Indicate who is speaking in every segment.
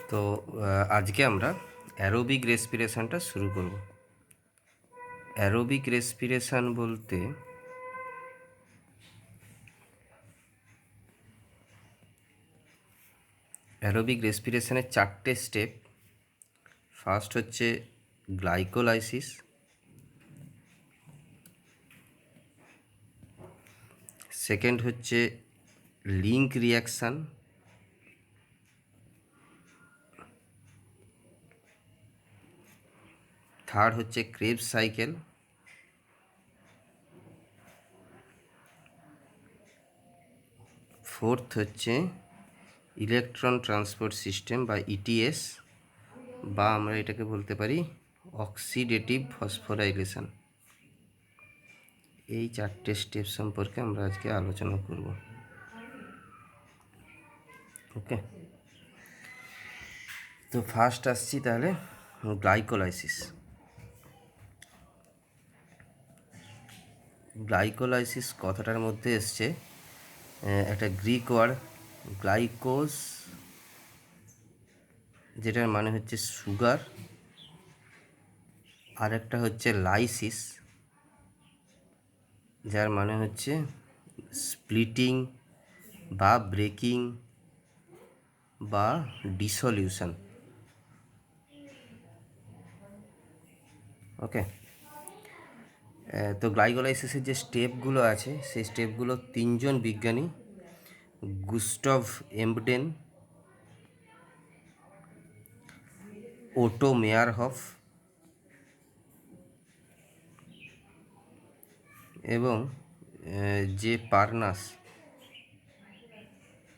Speaker 1: তো আজকে আমরা অ্যারোবিক রেসপিরেশনটা শুরু করব। অ্যারোবিক রেসপিরেশন বলতে অ্যারোবিক রেসপিরেশনের 4টে স্টেপ। ফার্স্ট হচ্ছে গ্লাইকোলাইসিস, সেকেন্ড হচ্ছে লিঙ্ক রিয়াকশান, থার্ড হচ্ছে ক্রেবস সাইকেল, ফোর্থ হচ্ছে ইলেকট্রন ট্রান্সপোর্ট সিস্টেম বা ইটিএস, বা আমরা এটাকে বলতে পারি অক্সিডেটিভ ফসফোরাইলেশন। এই 4টে স্টেপ সম্পর্কে আমরা আজকে আলোচনা করব। ওকে, তো ফার্স্ট আসছি তাহলে গ্লাইকোলাইসিস। গ্লাইকোলাইসিস কথাটার মধ্যে এসছে একটা গ্রিক ওয়ার্ড গ্লাইকোস, যেটার মানে হচ্ছে সুগার, আর একটা হচ্ছে লাইসিস, যার মানে হচ্ছে স্প্লিটিং বা ব্রেকিং বা ডিসলিউশন। ওকে, তো গ্লাইকোলাইসিসের যে স্টেপগুলো আছে সেই স্টেপগুলো 3জন বিজ্ঞানী, গুস্টভ এমবডেন, ওটো মেয়ারহফ এবং যে পার্নাস,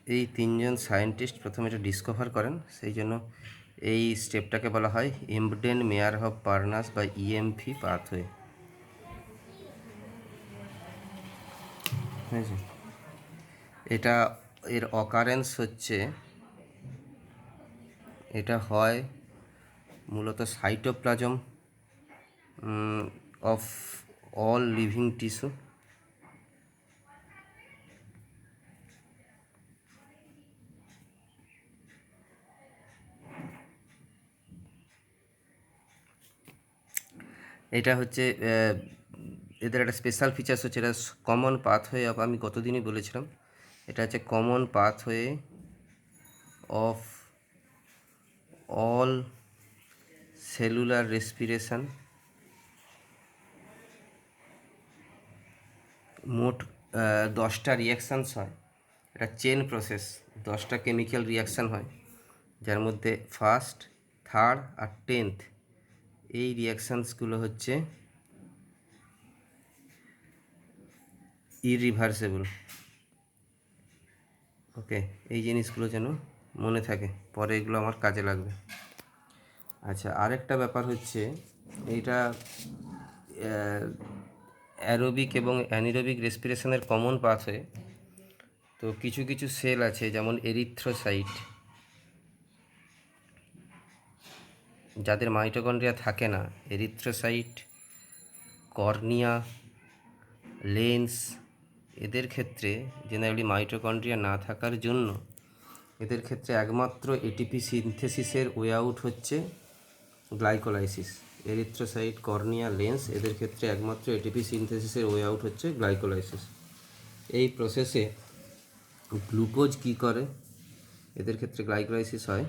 Speaker 1: এই 3জন সায়েন্টিস্ট প্রথমে এটা ডিসকভার করেন। সেই জন্য এই স্টেপটাকে বলা হয় এমবডেন মেয়ারহফ পার্নাস বা ইএমপি পাথওয়ে। হয়েছে, এটা এর অকারেন্স হচ্ছে, এটা হয় মূলত cytoplasm of all living tissue. এটা হচ্ছে এদের একটা স্পেশাল ফিচার্স হচ্ছে এটা কমন পাথওয়ে অফ, আমি গতদিনই বলেছিলাম এটা হচ্ছে common pathway of all cellular respiration. মোট 10টা রিয়াকশানস হয়, এটা চেন প্রসেস, 10টা কেমিক্যাল রিয়াকশান হয়, যার মধ্যে ফার্স্ট, থার্ড আর 10th এই রিয়াকশানসগুলো হচ্ছে ইরিভার্সেবল। ওকে, এই জিনিসগুলো যেন মনে থাকে, পরে এগুলো আমার কাজে লাগবে। আচ্ছা, আরেকটা ব্যাপার হচ্ছে এইটা অ্যারোবিক এবং অ্যানিরোবিক রেসপিরেশনের কমন পাথওয়ে। তো কিছু কিছু সেল আছে যেমন এরিথ্রোসাইট, যাদের মাইটোকন্ড্রিয়া থাকে না, এরিথ্রোসাইট, কর্নিয়া, লেন্স, এদের ক্ষেত্রে জেনারেলি মাইটোকন্ড্রিয়া না থাকার জন্য এদের ক্ষেত্রে একমাত্র এটিপি সিনথেসিসের ওয়ে আউট হচ্ছে গ্লাইকোলাইসিস। এরিথ্রোসাইট, কর্নিয়া, লেন্স, এদের ক্ষেত্রে একমাত্র এটিপি সিনথেসিসের ওয়ে আউট হচ্ছে গ্লাইকোলাইসিস। এই প্রসেসে গ্লুকোজ কী করে, এদের ক্ষেত্রে গ্লাইকোলাইসিস হয়,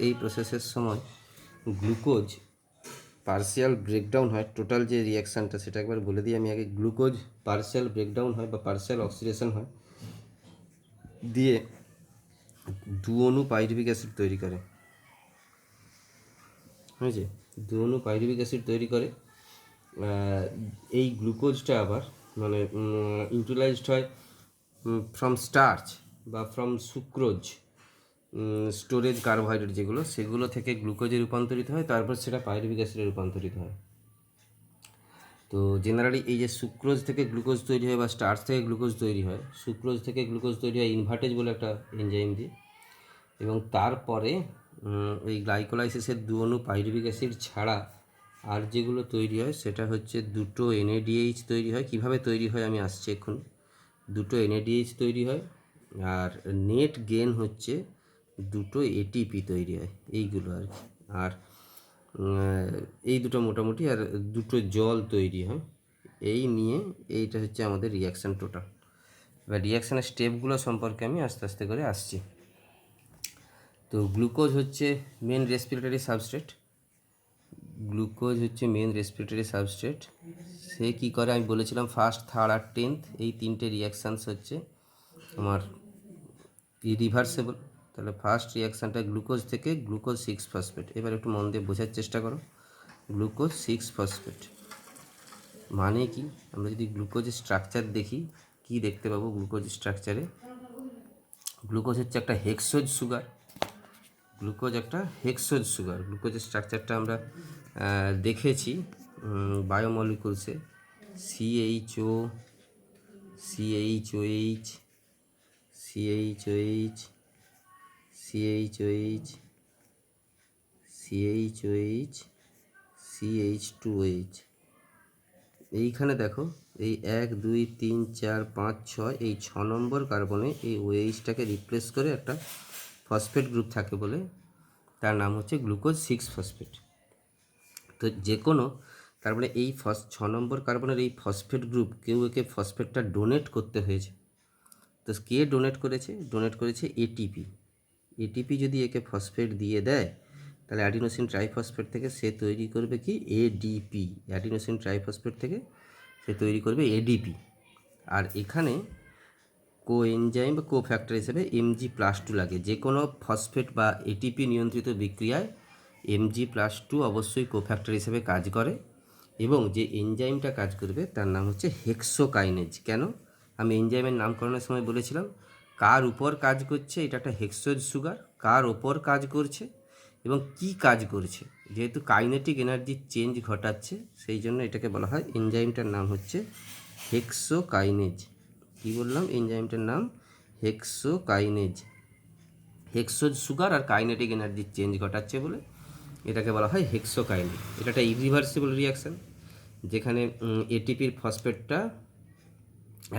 Speaker 1: এই প্রসেসের সময় গ্লুকোজ পার্সিয়াল ব্রেকডাউন হয়। টোটাল যে রিয়াকশানটা সেটা একবার বলে দিই আমি আগে। গ্লুকোজ পার্সিয়াল ব্রেকডাউন হয় বা পার্সিয়াল অক্সিডেশন হয়, দিয়ে 2 অণু পাইরুভিক অ্যাসিড তৈরি করে। হয়েছে, 2 অণু পাইরুভিক অ্যাসিড তৈরি করে। এই গ্লুকোজটা আবার মানে ইউটিলাইজড হয় ফ্রম স্টার্চ বা ফ্রম সুক্রোজ, স্টোরেজ কার্বোহাইড্রেট যেগুলো, সেগুলো থেকে গ্লুকোজে রূপান্তরিত হয়, তারপর সেটা পাইরুভিক অ্যাসিডে রূপান্তরিত হয়। তো জেনারেলি এই যে সুক্রোজ থেকে গ্লুকোজ তৈরি হয় বা স্টার্চ থেকে গ্লুকোজ তৈরি হয়, সুক্রোজ থেকে গ্লুকোজ তৈরি হয় ইনভার্টেজ বলে একটা এনজাইম দিয়ে, এবং তারপরে ওই গ্লাইকোলাইসিসের 2 অণু পাইরুভিক অ্যাসিড ছাড়া আর যেগুলো তৈরি হয় সেটা হচ্ছে 2টো NADH তৈরি হয়। কিভাবে তৈরি হয় আমি আসছি এখন। 2টো NADH তৈরি হয়, আর নেট গেন হচ্ছে দুটো এটিপি তৈরি হয়, এইগুলো আর কি। আর এই দুটো মোটামুটি, আর দুটো জল তৈরি হয়। এই নিয়ে এইটা হচ্ছে আমাদের রিয়াকশান টোটাল। এবার রিয়াকশানের স্টেপগুলো সম্পর্কে আমি আস্তে আস্তে করে আসছি। তো গ্লুকোজ হচ্ছে মেন রেসপিরেটরি সাবস্ট্রেট। গ্লুকোজ হচ্ছে মেন রেসপিরেটরি সাবস্ট্রেট। সে কী করে আমি বলেছিলাম, ফার্স্ট, থার্ড আর 10th এই তিনটে রিয়াকশানস হচ্ছে আমার রিভার্সেবল। তাহলে ফার্স্ট রিয়াকশানটা গ্লুকোজ থেকে গ্লুকোজ 6-ফসফেট। এবার একটু মন দিয়ে বোঝার চেষ্টা করো। গ্লুকোজ 6-ফসফেট মানে কি? আমরা যদি গ্লুকোজের স্ট্রাকচার দেখি, কি দেখতে পাবো গ্লুকোজ স্ট্রাকচারে? গ্লুকোজ হচ্ছে একটা হেক্সোজ সুগার। গ্লুকোজ একটা হেক্সোজ সুগার। গ্লুকোজের স্ট্রাকচারটা আমরা দেখেছি বায়োমলিকুলসে। CHO, CHOH, CHOH, CHOH, CHOH, CH2OH। এইখানে দেখো, এই 1 2 3 4 5 6, এই 6 নম্বর কার্বনে এই OH-টাকে রিপ্লেস করে একটা ফসফেট গ্রুপ থাকে বলে তার নাম হচ্ছে গ্লুকোজ 6-ফসফেট। তো যে কোনো, তার মানে এই 6 নম্বর কার্বনের এই ফসফেট গ্রুপ, কেউ একে ফসফেটটা ডোনেট করতে হয়েছে। তো কে ডোনেট করেছে? ডোনেট করেছে এটিপি। এটিপি যদি একে ফসফেট দিয়ে দেয়, তাহলে অ্যাডিনোসিন ট্রাইফসফেট থেকে সে তৈরি করবে কি? এডিপি। অ্যাডিনোসিন ট্রাইফসফেট থেকে সে তৈরি করবে এডিপি। আর এখানে কোএনজাইম বা কোফ্যাক্টর হিসেবে Mg+2 লাগে। যে কোনো ফসফেট বা এটিপি নিয়ন্ত্রিত বিক্রিয়ায় Mg+2 অবশ্যই কোফ্যাক্টর হিসেবে কাজ করে, এবং যে এনজাইমটা কাজ করবে তার নাম হচ্ছে হেক্সোকাইনেজ। কেন? আমি এনজাইমের নামকরণের সময় বলেছিলাম কার উপর কাজ করছে, এটা একটা হেক্সোজ সুগার, কার ওপর কাজ করছে এবং কি কাজ করছে। যেহেতু কাইনেটিক এনার্জির চেঞ্জ ঘটাচ্ছে, সেই জন্য এটাকে বলা হয়, এনজাইমটার নাম হচ্ছে হেক্সোকাইনেজ। কী বললাম? এনজাইমটার নাম হেক্সোকাইনেজ। হেক্সোজ সুগার আর কাইনেটিক এনার্জির চেঞ্জ ঘটাচ্ছে বলে এটাকে বলা হয় হেক্সোকাইনেজ। এটা একটা ইরিভার্সিবল রিয়াকশান, যেখানে এটিপির ফসফেটটা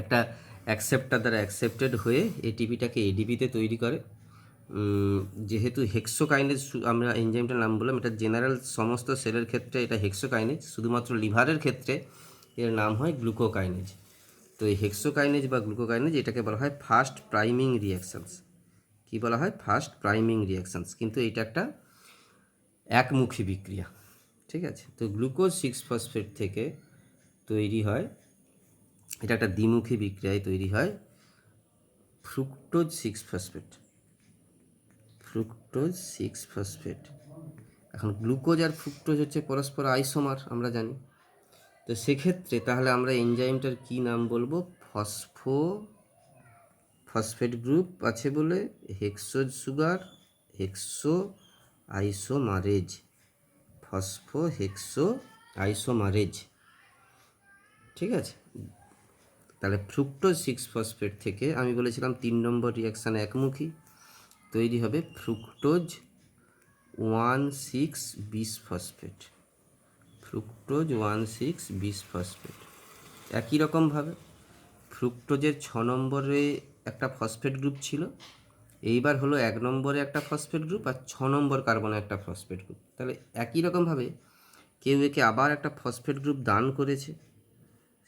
Speaker 1: একটা অ্যাকসেপ্টার দ্বারা অ্যাকসেপ্টেড হয়ে এটিপিটাকে এডিপিতে তৈরি করে। যেহেতু হেক্সোকাইনেজ, আমরা এনজাইমটার নাম বললাম, এটা জেনারেল সমস্ত সেলের ক্ষেত্রে এটা হেক্সোকাইনেজ, শুধুমাত্র লিভারের ক্ষেত্রে এর নাম হয় গ্লুকোকাইনেজ। তো এই হেক্সোকাইনেজ বা গ্লুকোকাইনেজ এটাকে বলা হয় ফার্স্ট প্রাইমিং রিয়াকশানস। কী বলা হয়? First priming reactions. কিন্তু এটা একটা একমুখী বিক্রিয়া, ঠিক আছে? তো গ্লুকোজ 6-ফসফেট থেকে তৈরি হয়, এটা একটা দ্বিমুখী বিক্রিয়ায় তৈরি হয় ফ্রুক্টোজ 6-ফসফেট। ফ্রুক্টোজ 6-ফসফেট। এখন গ্লুকোজ আর ফ্রুক্টোজ হচ্ছে পরস্পর আইসোমার, আমরা জানি। তো সেক্ষেত্রে তাহলে আমরা এনজাইমটার কি নাম বলবো? ফসফেট গ্রুপ আছে বলে hexose sugar, Hexo isomerase, Hexo isomerase, ঠিক আছে? তাহলে ফ্রুক্টোজ 6-ফসফেট থেকে আমি বলেছিলাম 3 নম্বর রিয়াকশান একমুখী, তৈরি হবে ফ্রুক্টোজ 1,6-বিস-ফসফেট। ফ্রুক্টোজ 1,6-বিস-ফসফেট। একই রকমভাবে ফ্রুক্টোজের 6 নম্বরে একটা ফসফেট গ্রুপ ছিল, এইবার হলো 1 নম্বরে একটা ফসফেট গ্রুপ আর 6 নম্বর কার্বনে একটা ফসফেট গ্রুপ। তাহলে একই রকমভাবে কেউ একে আবার একটা ফসফেট গ্রুপ দান করেছে।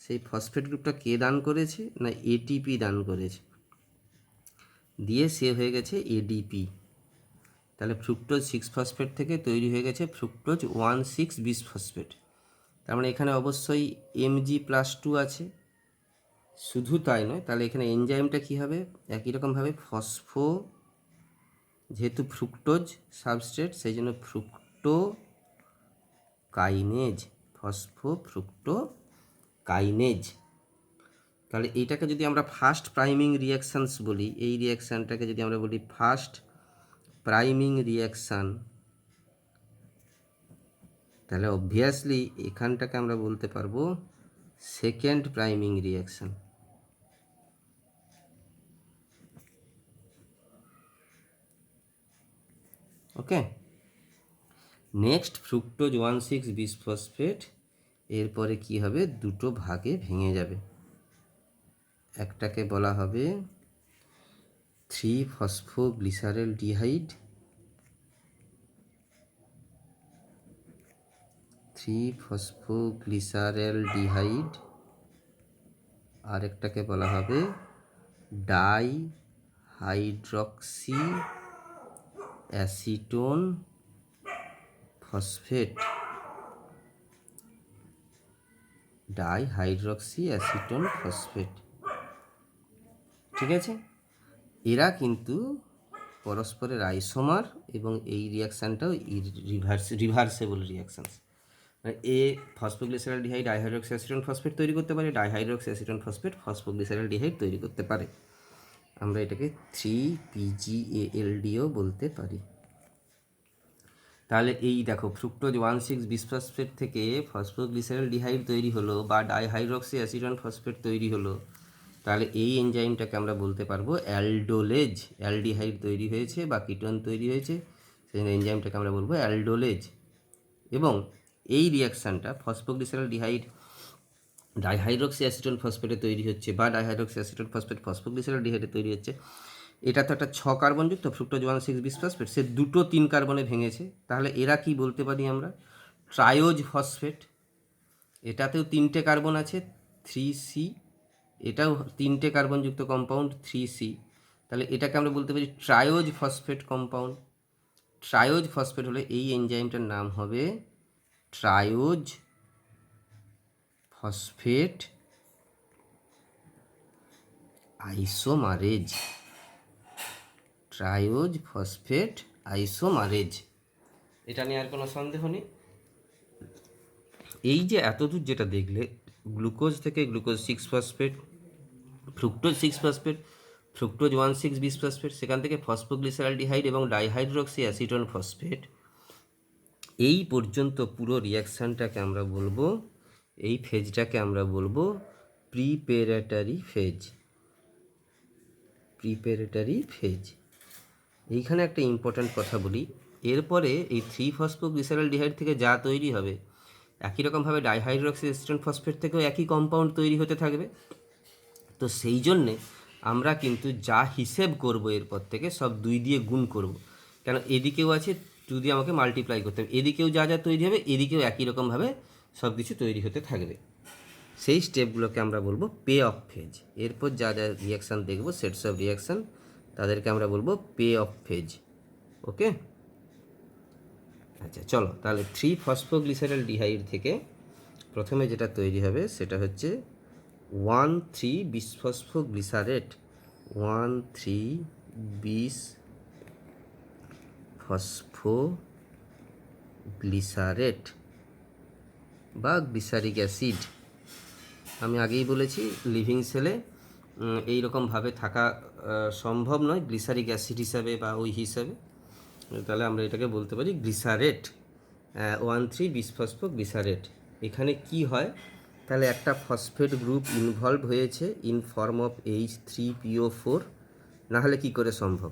Speaker 1: সেই ফসফেট গ্রুপটা কে দান করেছে? না এটিপি দান করেছে, দিয়ে সে হয়ে গেছে এডিপি। তাহলে ফ্রুক্টোজ 6-ফসফেট থেকে তৈরি হয়ে গেছে ফ্রুক্টোজ 1,6-বিস-ফসফেট। তার মানে এখানে অবশ্যই Mg+2 আছে। শুধু তাই নয়, তাহলে এখানে এনজাইমটা কী হবে? একই রকমভাবে যেহেতু ফ্রুক্টোজ সাবস্ট্রেট, সেই জন্য ফ্রুক্টোকাইনেজ, ফসফোফ্রুক্টোকাইনেজ। তাহলে এইটাকে যদি আমরা ফার্স্ট প্রাইমিং রিয়াকশানস বলি, এই রিয়াকশানটাকে যদি আমরা বলি ফার্স্ট প্রাইমিং রিয়াকশান, তাহলে অবভিয়াসলি এখানটাকে আমরা বলতে পারবো সেকেন্ড প্রাইমিং রিয়াকশান। ওকে, নেক্সট ফ্রুক্টোজ 1,6-বিস-ফসফেট, এরপরে কি হবে? দুটো ভাগে ভেঙে যাবে। একটাকে বলা হবে 3-ফসফোগ্লিসারেলডিহাইড, 3-ফসফোগ্লিসারেলডিহাইড, আরেকটাকে বলা হবে dihydroxy acetone phosphate, dihydroxy acetone phosphate. ঠিক আছে, এরা কিন্তু পরস্পরের আইসোমার এবং এই রিয়াকশানটাও রিভার্সেবল রিয়াকশানস। মানে এ ফসফোগ্লিসারেলডিহাইড ডাইহাইড্রক্সি অ্যাসিটোন ফসফেট তৈরি করতে পারে, ডাইহাইড্রক্সি অ্যাসিটোন ফসফেট ফসফোগ্লিসারেলডিহাইড তৈরি করতে পারে। আমরা এটাকে 3PGALDও বলতে পারি। তাহলে এই দেখো ফ্রুক্টোজ 1,6-বিসফসফেট থেকে ফসফোগ্লিসারেলডিহাইড তৈরি হলো বা ডাইহাইড্রক্সি অ্যাসিটোন ফসফেট তৈরি হলো। তাহলে এই এনজাইমটাকে আমরা বলতে পারবো অ্যালডোলেজ। অ্যালডিহাইড তৈরি হয়েছে বা কিটোন তৈরি হয়েছে, সেই এনজাইমটাকে আমরা বলবো অ্যালডোলেজ। এবং এই রিয়াকশানটা ফসফোগ্লিসারেলডিহাইড ডাইহাইড্রক্সি অ্যাসিটোন ফসফেটে তৈরি হচ্ছে বা ডাইহাইড্রক্সি অ্যাসিটোন ফসফেট ফসফোগ্লিসারেলডিহাইডে তৈরি হচ্ছে। এটা তো একটা 6 কার্বনযুক্ত ফ্রুক্টোজ 1,6-বিসফসফেট, সে 2-3 কার্বনে ভেঙেছে। তাহলে এরা কি বলতে পারি আমরা? ট্রায়োজ ফসফেট। এটাতেও 3টে কার্বন আছে, 3C, এটাও 3টে কার্বনযুক্ত কম্পাউন্ড 3C। তাহলে এটাকে আমরা বলতে পারি ট্রায়োজ ফসফেট কম্পাউন্ড। ট্রায়োজ ফসফেট হলে এই এনজাইমটার নাম হবে ট্রায়োজ ফসফেট আইসোমারেজ। ট্রায়োজ ফসফেট আইসোমারেজ, এটা নিয়ে আর কোনো সন্দেহ নেই। এই যে এতদূর যেটা দেখলে, গ্লুকোজ থেকে গ্লুকোজ 6-ফসফেট, ফ্রুক্টোজ 6-ফসফেট, ফ্রুক্টোজ 1,6-বিসফসফেট, সেখান থেকে ফসফোগ্লিসারেলডিহাইড এবং ডাইহাইড্রক্সি অ্যাসিটোন ফসফেট, এই পর্যন্ত পুরো রিয়াকশানটাকে আমরা বলবো, এই ফেজটাকে আমরা বলবো প্রিপারেটরি ফেজ। Preparatory phase. এইখানে একটা ইম্পর্ট্যান্ট কথা বলি, এরপরে এই 3-ফসফোগ্লিসারেলডিহাইড থেকে যা তৈরি হবে, একই রকমভাবে ডাইহাইড্রক্সি অ্যাসিটোন ফসফেট থেকেও একই কম্পাউন্ড তৈরি হতে থাকবে। তো সেই জন্যে আমরা কিন্তু যা হিসেব করব এরপর থেকে সব 2 দিয়ে গুণ করব, কেন এদিকেও আছে 2 দিয়ে আমাকে মাল্টিপ্লাই করতে হবে, এদিকেও যা যা তৈরি হবে এদিকেও একই রকমভাবে সব কিছু তৈরি হতে থাকবে। সেই স্টেপগুলোকে আমরা বলবো পে অফ ফেজ। এরপর যা যা রিয়াকশান দেখব, সেটস অফ রিয়াকশান, তাদেরকে আমরা বলবো পে অফ ফেজ। ওকে, আচ্ছা চলো তাহলে 3-ফসফোগ্লিসারেলডিহাইড থেকে প্রথমে যেটা তৈরি হবে সেটা হচ্ছে 1,3-বিসফসফোগ্লিসারেট। 1,3-বিসফসফোগ্লিসারেট বা গ্লিসারিক অ্যাসিড। আমি আগেই বলেছি লিভিং সেলে এইরকমভাবে থাকা সম্ভব নয় গ্লিসারিক অ্যাসিড হিসাবে বা ওই হিসাবে। তাহলে আমরা এটাকে বলতে পারি গ্লিসারেট, 1,3-বিসফসফোগ্লিসারেট। এখানে কি হয়, তাহলে একটা ফসফেট গ্রুপ ইনভলভ হয়েছে ইন ফর্ম অফ H3PO4, নাহলে কি করে সম্ভব?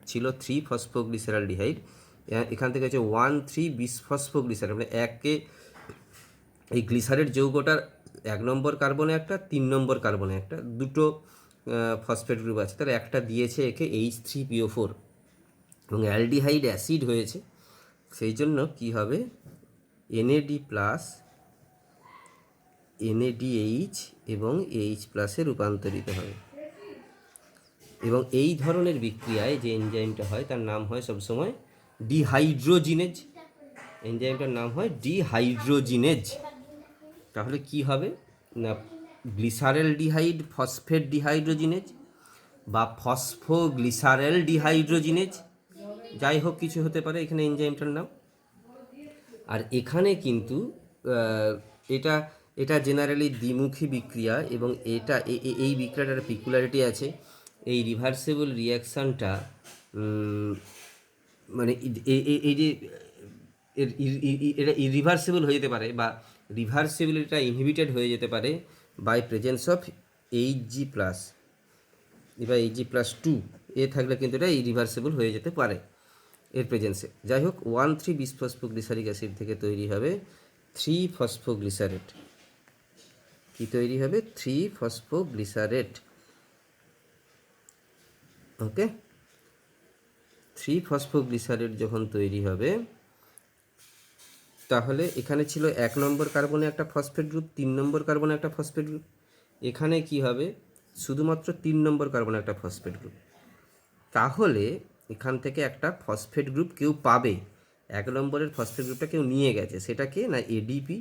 Speaker 1: ছিল 3-ফসফোগ্লিসারেলডিহাইড, এখান থেকে হচ্ছে 1,3-বিসফসফোগ্লিসারেট, মানে একে এই গ্লিসারেট যৌগটার 1 নম্বর কার্বনে একটা, 3 নম্বর কার্বনে একটা, দুটো ফসফেট গ্রুপ আছে, তাহলে একটা দিয়েছে একে H3PO4 এবং অ্যালডিহাইড অ্যাসিড হয়েছে। সেই জন্য কি হবে, NAD+, NADH এবং H+ রূপান্তরিত হবে। এবং এই ধরনের বিক্রিয়ায় যে এনজাইমটা হয় তার নাম হয় সবসময় ডিহাইড্রোজিনেজ। এনজাইমটার নাম হয় ডিহাইড্রোজিনেজ। তাহলে কি হবে না, গ্লিসারেলডিহাইড ফসফেট ডিহাইড্রোজিনেজ বা ফসফোগ্লিসারেল ডিহাইড্রোজিনেজ, যাই হোক কিছু হতে পারে এখানে এনজাইমটার নাম। আর এখানে কিন্তু এটা এটা জেনারেলি দ্বিমুখী বিক্রিয়া, এবং এটা এই বিক্রিয়াটার পিকুলারিটি আছে, এই রিভার্সেবল রিয়াকশানটা মানে এই যে এটা ইরিভার্সেবল হয়ে যেতে পারে বা রিভার্সেবিলিটিটা ইনহিবিটেড হয়ে যেতে পারে বাই প্রেজেন্স অফ Hg+, বা Hg+2 এ থাকলে কিন্তু এটা ইরিভার্সেবল হয়ে যেতে পারে এর প্রেজেন্সে। যাই হোক 1,3-বিসফসফোগ্লিসারিক অ্যাসিড থেকে তৈরি হবে 3-ফসফোগ্লিসারেট। কি তৈরি হবে? 3-ফসফোগ্লিসারেট। ওকে, 3-ফসফোগ্লিসারেট যখন তৈরি হবে, তাহলে এখানে ছিল 1 নম্বর কার্বনে একটা ফসফেট গ্রুপ, 3 নম্বর কার্বনে একটা ফসফেট গ্রুপ। এখানে কি হবে, শুধুমাত্র 3 নম্বর কার্বনে একটা ফসফেট গ্রুপ। তাহলে এখান থেকে একটা ফসফেট গ্রুপ কেউ পাবে, 1 নম্বরের ফসফেট গ্রুপটা কেউ নিয়ে গেছে, সেটা কে না এডিপি।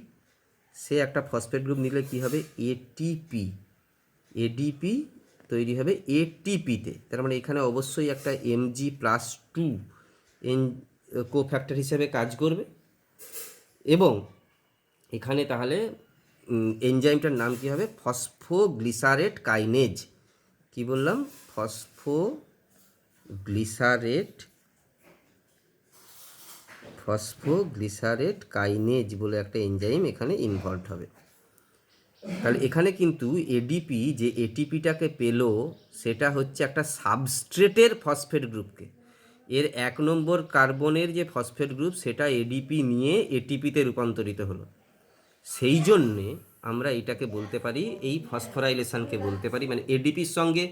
Speaker 1: সে একটা ফসফেট গ্রুপ নিলে কি হবে, এটিপি। এডিপি তৈরি হবে এটিপিতে, তার মানে এখানে অবশ্যই একটা Mg+2 কোফ্যাক্টর হিসেবে কাজ করবে। এবং এখানে তাহলে এনজাইমটার নাম কি হবে, ফসফোগ্লিসারেট কাইনেজ। কি বললাম, ফসফোগ্লিসারেট কাইনেজ বলে একটা এনজাইম এখানে ইনভলভ হবে। তাহলে এখানে কিন্তু এডিপি যে এটিপিটাকে পেল, সেটা হচ্ছে একটা সাবস্ট্রেটের ফসফেট গ্রুপকে। এর 1 নম্বর কার্বনের যে ফসফেট গ্রুপ, সেটা এডিপি নিয়ে এটিপিতে রূপান্তরিত হলো। সেই জন্যে আমরা এটাকে বলতে পারি, এই ফসফোরাইলেশনকে বলতে পারি, মানে এডিপির সঙ্গে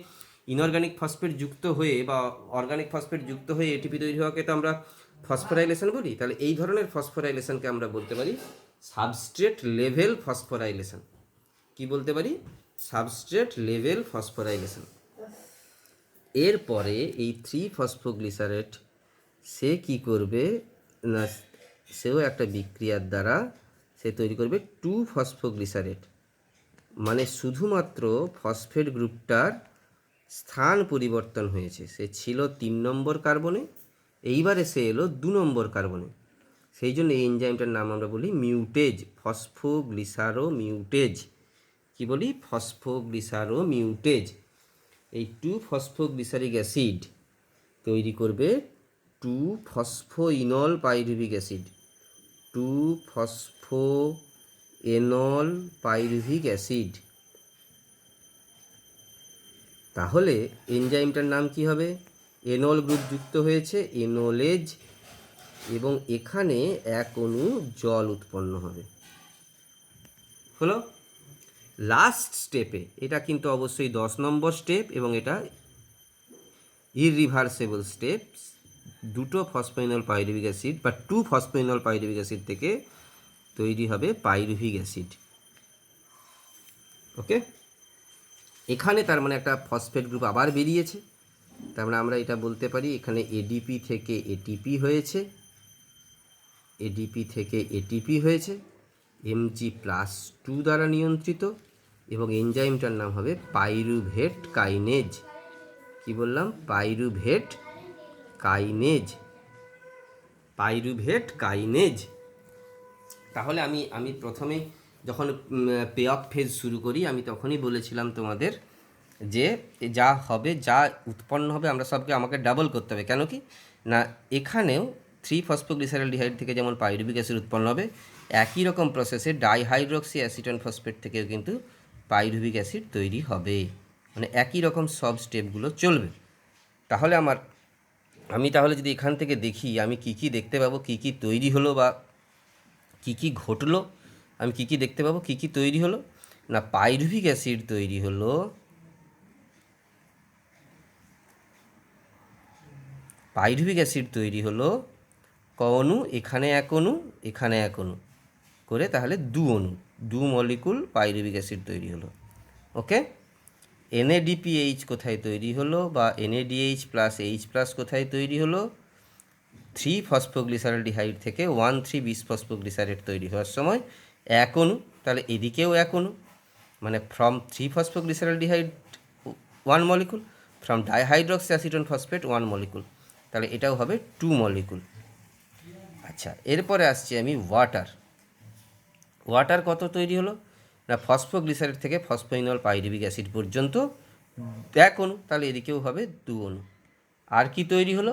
Speaker 1: ইনঅর্গানিক ফসফেট যুক্ত হয়ে বা অর্গানিক ফসফেট যুক্ত হয়ে এটিপি তৈরি হওয়াকে তো আমরা ফসফোরাইলেশন বলি। তাহলে এই ধরনের ফসফোরাইলেশনকে আমরা বলতে পারি সাবস্ট্রেট লেভেল ফসফোরাইলেশন। কি বলতে পারি, সাবস্ট্রেট লেভেল ফসফোরাইলেশন। এরপরে এই 3-ফসফোগ্লিসারেট সে কি করবে না, সেও একটা বিক্রিয়ার দ্বারা সে তৈরি করবে 2-ফসফোগ্লিসারেট। মানে শুধুমাত্র ফসফেট গ্রুপটার স্থান পরিবর্তন হয়েছে, সে ছিল 3 নম্বর কার্বনে, এইবারে সে এলো 2 নম্বর কার্বনে। সেই জন্য এই এনজাইমটার নাম আমরা বলি মিউটেজ, ফসফোগ্লিসারো মিউটেজ। কি বলি, ফসফোগ্লিসারো মিউটেজ। এই 2-ফসফোগ্লিসারিক অ্যাসিড তৈরি করবে 2-ফসফোইনল পাইরুভিক অ্যাসিড, 2-ফসফোএনল পাইরুভিক অ্যাসিড। তাহলে এনজাইমটার নাম কি হবে, এনল গ্রুপ যুক্ত হয়েছে, এনোলেজ, এবং এখানে 1 অণু জল উৎপন্ন হবে। হলো লাস্ট স্টেপে, এটা কিন্তু অবশ্যই 10 নম্বর স্টেপ এবং এটা ইররিভার্সেবল স্টেপ। 2 ফসফোইনল পাইরুভিক অ্যাসিড বা 2 ফসফোইনল পাইরুভিক অ্যাসিড থেকে তৈরি হবে পাইরুভিক অ্যাসিড। ওকে, এখানে তার মানে একটা ফসফেট গ্রুপ আবার বেরিয়েছে। তার মানে আমরা এটা বলতে পারি এখানে এডিপি থেকে এটিপি হয়েছে, এডিপি থেকে এটিপি হয়েছে, Mg+2 দ্বারা নিয়ন্ত্রিত, এবং এনজাইমটার নাম হবে পাইরুভেট কাইনেজ। কি বললাম, পাইরুভেট কাইনেজ, পাইরুভেট কাইনেজ। তাহলে আমি প্রথমে যখন পে অফ ফেজ শুরু করি, আমি তখনই বলেছিলাম তোমাদের যে যা হবে, যা উৎপন্ন হবে, আমরা সবকে আমাকে ডাবল করতে হবে। কেন কি না, এখানেও 3-ফসফোগ্লিসারলডিহাইড থেকে যেমন পাইরুভিক অ্যাসিড উৎপন্ন হবে, একই রকম প্রসেসে ডাইহাইড্রক্সি অ্যাসিটন ফসফেট থেকেও কিন্তু পাইরুভিক অ্যাসিড তৈরি হবে। মানে একই রকম সব স্টেপগুলো চলবে। তাহলে আমি তাহলে যদি এখান থেকে দেখি, আমি কি কি দেখতে পাবো, কি কি তৈরি হলো বা কি কি ঘটলো, আমি কি কি দেখতে পাবো, কি কি তৈরি হলো না, পাইরুভিক অ্যাসিড তৈরি হলো, পাইরুভিক অ্যাসিড তৈরি হলো ক অণু, এখানে 1 অণু, এখানে 1 অণু করে, তাহলে 2 অণু, 2 মলিকুল পাইরুভিক অ্যাসিড তৈরি হলো। ওকে, NADPH কোথায় তৈরি হলো বা NADH+H+ কোথায় তৈরি হলো, 3-ফসফোগ্লিসারলডিহাইড থেকে 1,3-বিসফসফোগ্লিসারেট তৈরি হওয়ার সময় 1 অণু, তাহলে এদিকেও 1 অণু, মানে ফ্রম 3-ফসফোগ্লিসারলডিহাইড 1 molecule, from dihydroxy acetone phosphate 1 molecule, তাহলে এটাও হবে 2 মলিকুল। আচ্ছা, এরপরে আসছি আমি ওয়াটার। ওয়াটার কত তৈরি হলো না, ফসফোগ্লিসারেট থেকে ফসফোইনল পাইরুভিক অ্যাসিড পর্যন্ত 1 অণু, তাহলে এদিকেও হবে 2 অণু। আর কি তৈরি হলো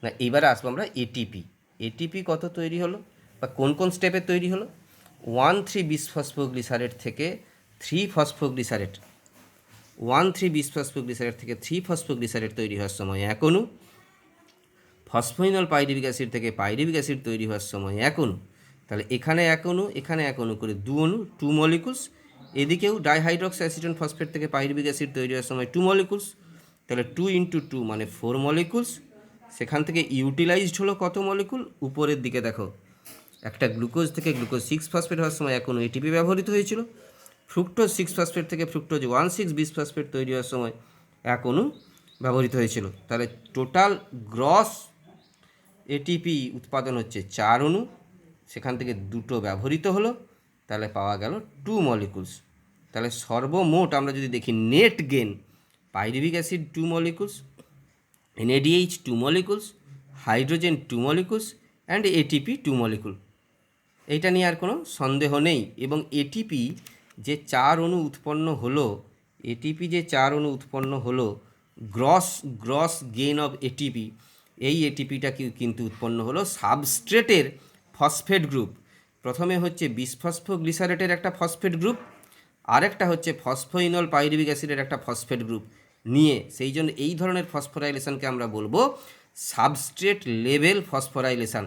Speaker 1: না, এবারে আসবো আমরা এটিপি। এটিপি কত তৈরি হলো বা কোন কোন স্টেপে তৈরি হলো, 1,3-বিসফসফোগ্লিসারেট থেকে 3-ফসফোগ্লিসারেট, 1,3-বিসফসফোগ্লিসারেট থেকে 3-ফসফোগ্লিসারেট তৈরি হওয়ার সময় 1 অণু, ফসফোইনল পাইরুভিক অ্যাসিড থেকে পাইরুভিক অ্যাসিড তৈরি হওয়ার সময় 1 অণু, তাহলে এখানে 1 অণু, এখানে 1 অণু করে 2 অণু, 2 মলিকুলস। এদিকেও ডাইহাইড্রক্সি অ্যাসিটন ফসফেট থেকে পাইরুভিক অ্যাসিড তৈরি হওয়ার সময় 2 মলিকুলস, তাহলে 2 × 2 মানে 4 মলিকুলস। সেখান থেকে ইউটিলাইজড হলো কত মলিকুল? উপরের দিকে দেখো, একটা গ্লুকোজ থেকে গ্লুকোজ 6-ফসফেট হওয়ার সময় এখন এটিপি ব্যবহৃত হয়েছিল, ফ্রুক্টোজ 6-ফসফেট থেকে ফ্রুক্টোজ 1,6-বিস-ফসফেট তৈরি হওয়ার সময় এক অণু ব্যবহৃত হয়েছিল। তাহলে টোটাল গ্রস এটিপি উৎপাদন হচ্ছে 4 অণু, সেখান থেকে 2টো ব্যবহৃত হলো, তাহলে পাওয়া গেল 2 মলিকুলস। তাহলে সর্বমোট আমরা যদি দেখি net gain, pyruvic acid 2 molecules, NADH 2 molecules, hydrogen 2 molecules and ATP 2 molecule. এইটা নিয়ে আর কোনো সন্দেহ নেই। এবং এটিপি যে 4 অণু উৎপন্ন হলো, এটিপি যে 4 অণু উৎপন্ন হলো, গ্রস গেইন অফ এটিপি, এই এটিপিটা কিন্তু উৎপন্ন হলো সাবস্ট্রেটের ফসফেট গ্রুপ। প্রথমে হচ্ছে বিসফসফোগ্লিসারেটের একটা ফসফেট গ্রুপ, আরেকটা হচ্ছে ফসফোইনল পাইরুভিক অ্যাসিডের একটা ফসফেট গ্রুপ নিয়ে, সেই জন্য এই ধরনের ফসফোরাইলেশনকে আমরা বলবো সাবস্ট্রেট লেভেল ফসফোরাইলেশন।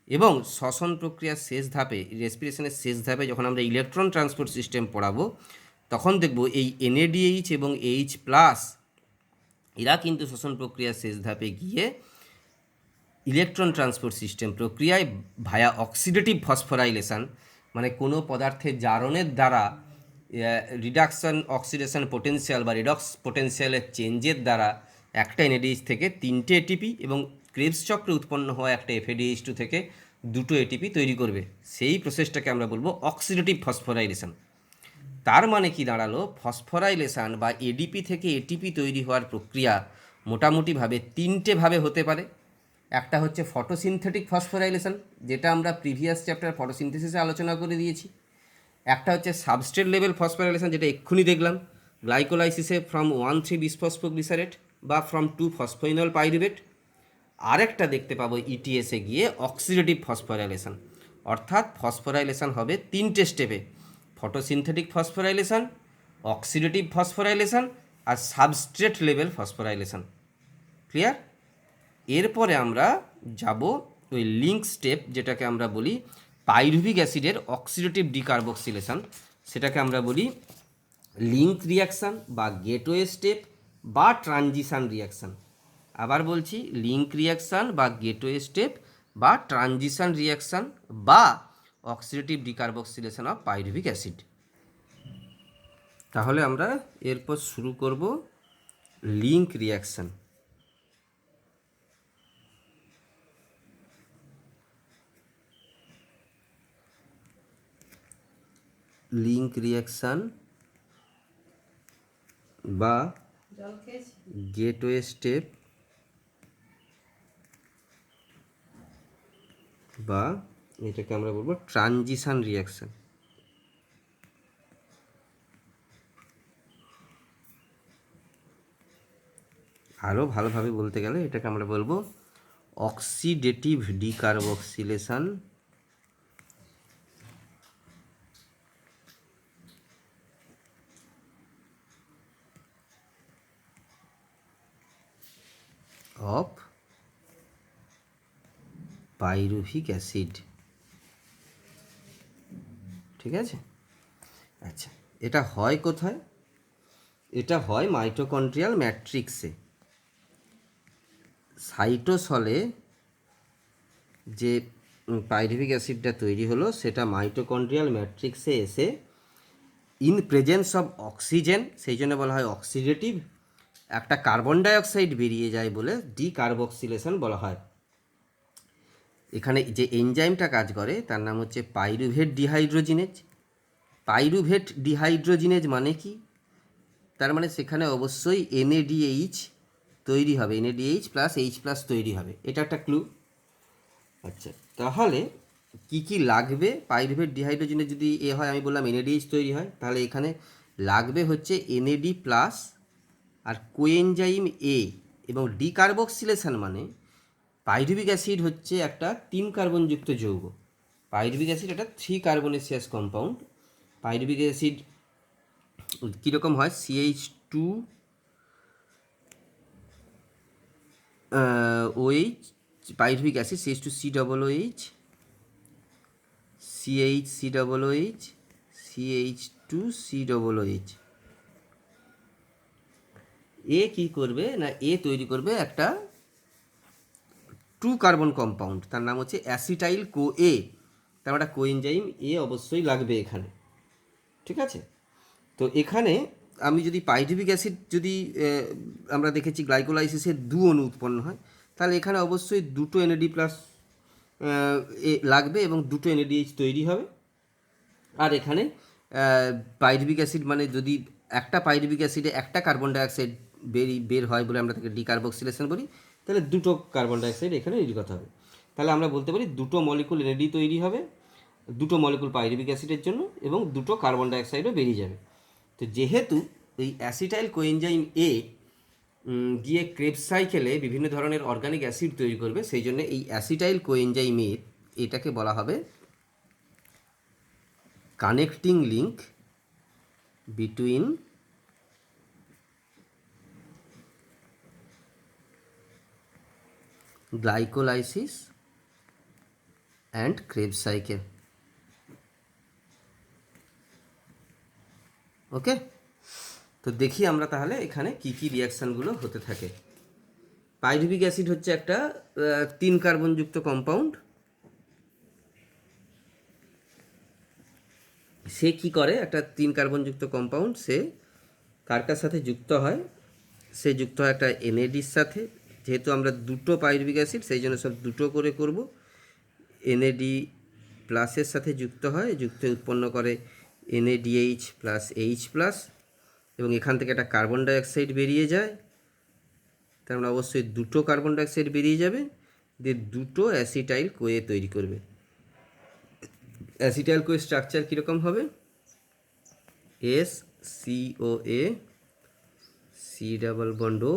Speaker 1: এবং শ্বসন প্রক্রিয়ার শেষ ধাপে, রেসপিরেশনের শেষ ধাপে যখন আমরা ইলেকট্রন ট্রান্সপোর্ট সিস্টেম পড়াবো, তখন দেখব এই NADH এবং H+, এরা কিন্তু শ্বসন প্রক্রিয়ার শেষ ধাপে গিয়ে ইলেকট্রন ট্রান্সপোর্ট সিস্টেম প্রক্রিয়ায় ভায়া অক্সিডেটিভ ফসফোরাইলেশন, মানে কোনো পদার্থের জারণের দ্বারা রিডাকশন অক্সিডেশন পোটেনশিয়াল বা রিডক্স পোটেনশিয়ালের চেঞ্জের দ্বারা একটা NADH থেকে 3টে এটিপি এবং ক্রেবস চক্রে উৎপন্ন হওয়া একটা FADH2 থেকে 2টো এটিপি তৈরি করবে। সেই প্রসেসটাকে আমরা বলবো অক্সিডেটিভ ফসফোরাইলেশন। তার মানে কি দাঁড়ালো, ফসফোরাইলেশন বা ADP থেকে ATP তৈরি হওয়ার প্রক্রিয়া মোটামুটিভাবে 3টে ভাবে হতে পারে। একটা হচ্ছে ফটোসিনথেটিক ফসফোরাইলেশন, যেটা আমরা প্রিভিয়াস চ্যাপ্টার ফটোসিনথেসিসে আলোচনা করে দিয়েছি। একটা হচ্ছে সাবস্ট্রেট লেভেল ফসফোরাইলেশন, যেটা এক্ষুনি দেখলাম, গ্লাইকোলাইসিসে ফ্রম 1,3-বিসফসফোগ্লিসারেট বা ফ্রম 2-ফসফোইনল পাইরুভেট। আরেকটা দেখতে পাবো ETSে গিয়ে অক্সিডেটিভ ফসফোরাইলেশন, অর্থাৎ ফসফোরাইলেশন হবে 3টে স্টেপে: ফটোসিনথেটিক ফসফোরাইলেশন, অক্সিডেটিভ ফসফোরাইলেশন আর সাবস্ট্রেট লেভেল ফসফোরাইলেশন। ক্লিয়ার? এরপরে আমরা যাব ওই লিঙ্ক স্টেপ, যেটাকে আমরা বলি পাইরুভিক অ্যাসিডের অক্সিডেটিভ ডিকার্বক্সিলেশন, সেটাকে আমরা বলি লিঙ্ক রিয়াকশান বা গেটওয়ে স্টেপ বা ট্রানজিশান রিয়াকশান। আবার বলছি, লিঙ্ক রিয়াকশান বা গেটওয়ে স্টেপ বা ট্রানজিশান রিয়াকশান বা oxidative decarboxylation of pyruvic acid. তাহলে আমরা এরপর শুরু করব লিঙ্ক রিয়াকশান। লিঙ্ক রিয়াকশান বা গেটওয়ে স্টেপ বা এটাকে আমরা বলবো ট্রানজিশান রিয়াকশান। আরও ভালোভাবে বলতে গেলে এটাকে আমরা বলবো oxidative decarboxylation of pyruvic acid. ঠিক আছে? আচ্ছা, এটা হয় কোথায়? এটা হয় মাইটোকন্ড্রিয়াল ম্যাট্রিক্সে। সাইটোসলে যে পাইরুভিক অ্যাসিডটা তৈরি হলো, সেটা মাইটোকন্ড্রিয়াল ম্যাট্রিক্সে এসে ইন প্রেজেন্স অফ অক্সিজেন, সেই জন্য বলা হয় অক্সিডেটিভ, একটা কার্বন ডাইঅক্সাইড বেরিয়ে যায় বলে ডিকার্বক্সিলেশন বলা হয়। এখানে যে এনজাইমটা কাজ করে তার নাম হচ্ছে পাইরুভেট ডিহাইড্রোজিনেজ। পাইরুভেট ডিহাইড্রোজিনেজ মানে কি? তার মানে সেখানে অবশ্যই NADH তৈরি হবে, NADH প্লাস H প্লাস তৈরি হবে, এটা একটা ক্লু। আচ্ছা, তাহলে কি কি লাগবে? পাইরুভেট ডিহাইড্রোজিনেজ যদি হয়, আমি বললাম NADH তৈরি হয়, তাহলে এখানে লাগবে হচ্ছে NAD প্লাস আর কোএনজাইম A। এবং ডিকার্বক্সিলেশন মানে পাইরুভিক অ্যাসিড হচ্ছে একটা 3 কার্বনযুক্ত যৌগ। পাইরুভিক অ্যাসিড একটা 3 কার্বনেসিয়াস কম্পাউন্ড। পাইরুভিক অ্যাসিড কীরকম হয়? CH2 OH, pyruvic acid CH2COOH, CHCOOH, CH2COOH। এ কি করবে না, এ তৈরি করবে একটা 2 কার্বন কম্পাউন্ড, তার নাম হচ্ছে অ্যাসিটাইল কো এ। তার একটা কোএনজাইম এ অবশ্যই লাগবে এখানে, ঠিক আছে। তো এখানে আমি যদি পাইরুভিক অ্যাসিড যদি আমরা দেখেছি গ্লাইকোলাইসিসের 2 অণু উৎপন্ন হয়, তাহলে এখানে অবশ্যই দুটো এনএডি প্লাস এ লাগবে এবং দুটো এনএডিএইচ তৈরি হবে। আর এখানে পাইরুভিক অ্যাসিড মানে যদি একটা পাইরুভিক অ্যাসিডে একটা কার্বন ডাইঅক্সাইড বের হয় বলে আমরা তাকে ডিকার্বক্সিলেশন বলি, তাহলে দুটো কার্বন ডাইঅক্সাইড এখানে নির্গত হবে। তাহলে আমরা বলতে পারি দুটো মলিকুল এনএডি তৈরি হবে, দুটো মলিকুল পাইরুভিক অ্যাসিডের জন্য, এবং দুটো কার্বন ডাইঅক্সাইডও বেরিয়ে যাবে। তো যেহেতু এই অ্যাসিটাইল কোএনজাইম এ গিয়ে ক্রেবস সাইকেলে বিভিন্ন ধরনের অর্গানিক অ্যাসিড তৈরি করবে, সেই জন্য এই অ্যাসিটাইল কোএনজাইম এ এটাকে বলা হবে connecting link between glycolysis and Krebs cycle. Okay, তো দেখি আমরা তাহলে এখানে কি কি রিয়াকশানগুলো হতে থাকে। পাইরুভিক অ্যাসিড হচ্ছে একটা 3 কার্বনযুক্ত কম্পাউন্ড। সে কি করে, একটা 3 কার্বনযুক্ত কম্পাউন্ড সে কার কার সাথে যুক্ত হয়, সে যুক্ত হয় একটা এনএডির সাথে। যেহেতু আমরা দুটো পাইরুভিক অ্যাসিড, সেই জন্য সব দুটো করে করব। এনএডি প্লাসের সাথে যুক্ত হয়, যুক্ত উৎপন্ন করে এনএডিএইচ প্লাস এইচ প্লাস, এবং এখান থেকে একটা কার্বন ডাইঅক্সাইড বেরিয়ে যায়। তার মানে অবশ্যই দুটো কার্বন ডাইঅক্সাইড বেরিয়ে যাবে, দিয়ে দুটো অ্যাসিটাইল কোয়ে তৈরি করবে। অ্যাসিটাইল কোয়ে স্ট্রাকচার কীরকম হবে, SCOA সি ডাবল বন্ড ও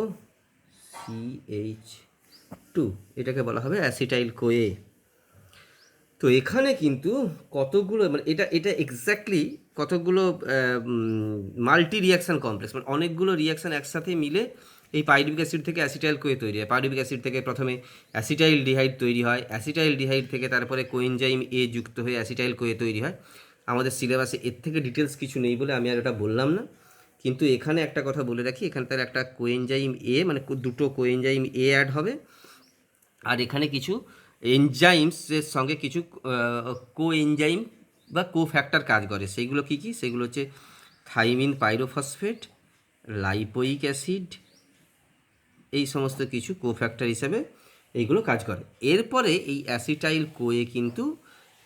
Speaker 1: CH2, এটাকে বলা হবে অ্যাসিটাইল কোয়ে। তো এখানে কিন্তু কতগুলো মানে এটা এটা এক্স্যাক্টলি কতগুলো মাল্টি রিয়াকশান কমপ্লেক্স, মানে অনেকগুলো রিয়াকশান একসাথে মিলে এই পাইরুভিক অ্যাসিড থেকে অ্যাসিটাইল কোয়ে তৈরি হয়। পাইরুভিক অ্যাসিড থেকে প্রথমে অ্যাসিটাইল ডিহাইড তৈরি হয়, অ্যাসিটাইল ডিহাইড থেকে তারপরে কোএনজাইম এ যুক্ত হয়ে অ্যাসিটাইল কোয়ে তৈরি হয়। আমাদের সিলেবাসে এর থেকে ডিটেলস কিছু নেই বলে আমি আর ওটা বললাম না, কিন্তু এখানে একটা কথা বলে রাখি, এখানে তার একটা কোএনজাইম এ মানে দুটো কোএনজাইম এ অ্যাড হবে, আর এখানে কিছু এনজাইমসের সঙ্গে কিছু কোএনজাইম বা কোফ্যাক্টর কাজ করে। সেইগুলো কী কী, সেগুলো হচ্ছে থাইমিন পাইরোফসফেট, লাইপোইক অ্যাসিড, এই সমস্ত কিছু কোফ্যাক্টর হিসেবে এইগুলো কাজ করে। এরপরে এই অ্যাসিটাইল কোয়ে কিন্তু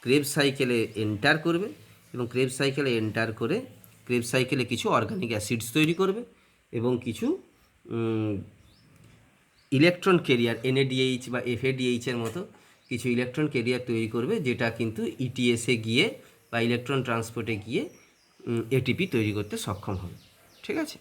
Speaker 1: ক্রেবস সাইকেলে এন্টার করবে, এবং ক্রেবস সাইকেলে এন্টার করে ক্রেবস সাইকেলে কিছু অর্গানিক অ্যাসিডস তৈরি করবে এবং কিছু ইলেকট্রন কেরিয়ার NADH বা FADH-এর মতো কিছু ইলেকট্রন কেরিয়ার তৈরি করবে, যেটা কিন্তু ETS-এ গিয়ে বা ইলেকট্রন ট্রান্সপোর্টে গিয়ে ATP তৈরি করতে সক্ষম হবে। ঠিক আছে।